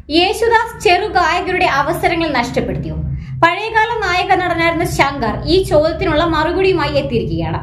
യേശുദാസ് ചെറുഗായകരുടെ അവസരങ്ങൾ നഷ്ടപ്പെടുത്തിയോ? പഴയകാല നായക നടനായിരുന്ന ശങ്കർ ഈ ചോദ്യത്തിനുള്ള മറുപടിയുമായി എത്തിയിരിക്കുകയാണ്.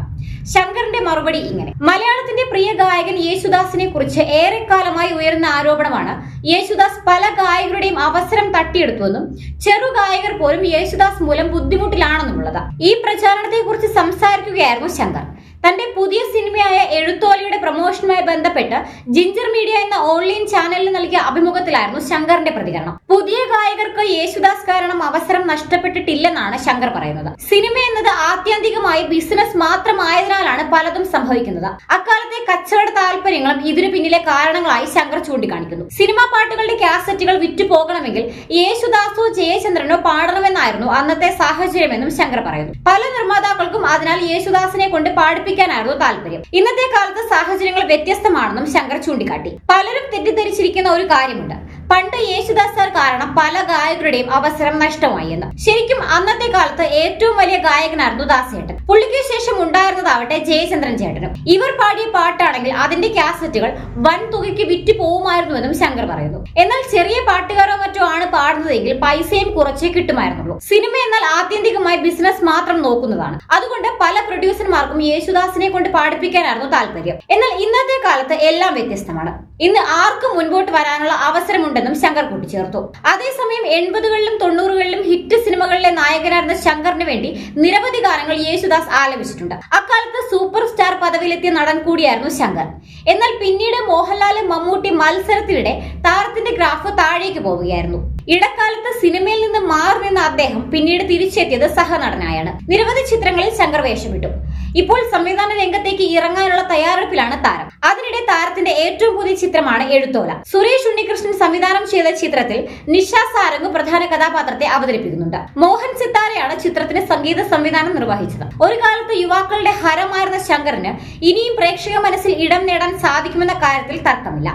ശങ്കറിന്റെ മറുപടി ഇങ്ങനെ: മലയാളത്തിന്റെ പ്രിയ ഗായകൻ യേശുദാസിനെ കുറിച്ച് ഏറെക്കാലമായി ഉയരുന്ന ആരോപണമാണ് യേശുദാസ് പല ഗായകരുടെയും അവസരം തട്ടിയെടുത്തുവെന്നും ചെറുഗായകർ പോലും യേശുദാസ് മൂലം ബുദ്ധിമുട്ടിലാണെന്നുമുള്ളത്. ഈ പ്രചാരണത്തെ കുറിച്ച് സംസാരിക്കുകയായിരുന്നു ശങ്കർ. തന്റെ പുതിയ സിനിമയായ എഴുത്തോലയുടെ പ്രൊമോഷനുമായി ബന്ധപ്പെട്ട് ജിഞ്ചർ മീഡിയ എന്ന ഓൺലൈൻ ചാനലിന് നൽകിയ അഭിമുഖത്തിലായിരുന്നു ശങ്കറിന്റെ പ്രതികരണം. പുതിയ ഗായകർക്ക് യേശുദാസ് കാരണം അവസരം നഷ്ടപ്പെട്ടിട്ടില്ലെന്നാണ് ശങ്കർ പറയുന്നത്. സിനിമ എന്നത് ആത്യന്തികമായി ബിസിനസ് മാത്രമായതിനാലാണ് പലതും സംഭവിക്കുന്നത്. അക്കാലത്തെ കച്ചവട താല്പര്യങ്ങളും ഇതിനു പിന്നിലെ കാരണങ്ങളായി ശങ്കർ ചൂണ്ടിക്കാണിക്കുന്നു. സിനിമാ പാട്ടുകളുടെ കാസറ്റുകൾ വിറ്റു പോകണമെങ്കിൽ യേശുദാസോ ജയചന്ദ്രനോ പാടണമെന്നായിരുന്നു അന്നത്തെ സാഹചര്യമെന്നും ശങ്കർ പറയുന്നു. പല നിർമ്മാതാക്കൾക്കും അതിനാൽ യേശുദാസിനെ കൊണ്ട് പാടിപ്പിക്കാനായിരുന്നു താല്പര്യം. ഇന്നത്തെ കാലത്ത് സാഹചര്യങ്ങൾ വ്യത്യസ്തമാണെന്നും ശങ്കർ ചൂണ്ടിക്കാട്ടി. പലരും തെറ്റിദ്ധരിച്ചിരിക്കുന്ന ഒരു കാര്യമുണ്ട്: പണ്ട് യേശുദാസ് സാർ കാരണം പല ഗായകരുടെയും അവസരം നഷ്ടമായി എന്ന്. ശരിക്കും അന്നത്തെ കാലത്ത് ഏറ്റവും വലിയ ഗായകനായിരുന്നു ദാസേട്ടൻ. പുള്ളിക്ക് ശേഷം ഉണ്ടായിരുന്നതാവട്ടെ ജയചന്ദ്രൻ ചേട്ടനും. ഇവർ പാടിയ പാട്ടാണെങ്കിൽ അതിന്റെ കാസറ്റുകൾ വൻ തുകയ്ക്ക് വിറ്റ് പോകുമായിരുന്നുവെന്നും ശങ്കർ പറയുന്നു. എന്നാൽ ചെറിയ പാട്ടുകാരോ മറ്റോ ആണ് പാടുന്നതെങ്കിൽ പൈസയും കുറച്ചേ കിട്ടുമായിരുന്നുള്ളൂ. സിനിമ എന്നാൽ ആത്യന്തികമായി ബിസിനസ് മാത്രം നോക്കുന്നതാണ്. അതുകൊണ്ട് പല പ്രൊഡ്യൂസർമാർക്കും യേശുദാസിനെ കൊണ്ട് പാടിപ്പിക്കാനായിരുന്നു താല്പര്യം. എന്നാൽ ഇന്നത്തെ കാലത്ത് എല്ലാം വ്യത്യസ്തമാണ്. ഇന്ന് ആർക്കും മുൻപോട്ട് വരാനുള്ള അവസരമുണ്ടെന്നും ശങ്കർ കൂട്ടിച്ചേർത്തു. അതേസമയം 80കളിലും 90കളിലും ഹിറ്റ് സിനിമകളിലെ നായകനായിരുന്ന ശങ്കറിന് വേണ്ടി നിരവധി ഗാനങ്ങൾ യേശുദാസ് ആലപിച്ചിട്ടുണ്ട്. അക്കാലത്ത് സൂപ്പർ സ്റ്റാർ പദവിയിലെത്തിയ നടൻ കൂടിയായിരുന്നു ശങ്കർ. എന്നാൽ പിന്നീട് മോഹൻലാലും മമ്മൂട്ടി മത്സരത്തിനിടെ താരത്തിന്റെ ഗ്രാഫ് താഴേക്ക് പോവുകയായിരുന്നു. ഇടക്കാലത്ത് സിനിമയിൽ നിന്ന് മാറി നിന്ന അദ്ദേഹം പിന്നീട് തിരിച്ചെത്തിയത് സഹനടനായാണ്. നിരവധി ചിത്രങ്ങളിൽ ശങ്കർ വേഷമിട്ടു. ഇപ്പോൾ സംവിധാന രംഗത്തേക്ക് ഇറങ്ങാനുള്ള തയ്യാറെടുപ്പിലാണ് താരം. അതിനിടെ താരത്തിന്റെ ഏറ്റവും പുതിയ ചിത്രമാണ് എഴുത്തോല. സുരേഷ് ഉണ്ണികൃഷ്ണൻ സംവിധാനം ചെയ്ത ചിത്രത്തിൽ നിഷ സാരംഗ് പ്രധാന കഥാപാത്രത്തെ അവതരിപ്പിക്കുന്നുണ്ട്. മോഹൻ സിത്താരയാണ് ചിത്രത്തിന് സംഗീത സംവിധാനം നിർവഹിച്ചത്. ഒരു കാലത്ത് യുവാക്കളുടെ ഹരമായിരുന്ന ശങ്കറിന് ഇനിയും പ്രേക്ഷക മനസ്സിൽ ഇടം നേടാൻ സാധിക്കുമെന്ന കാര്യത്തിൽ തർക്കമില്ല.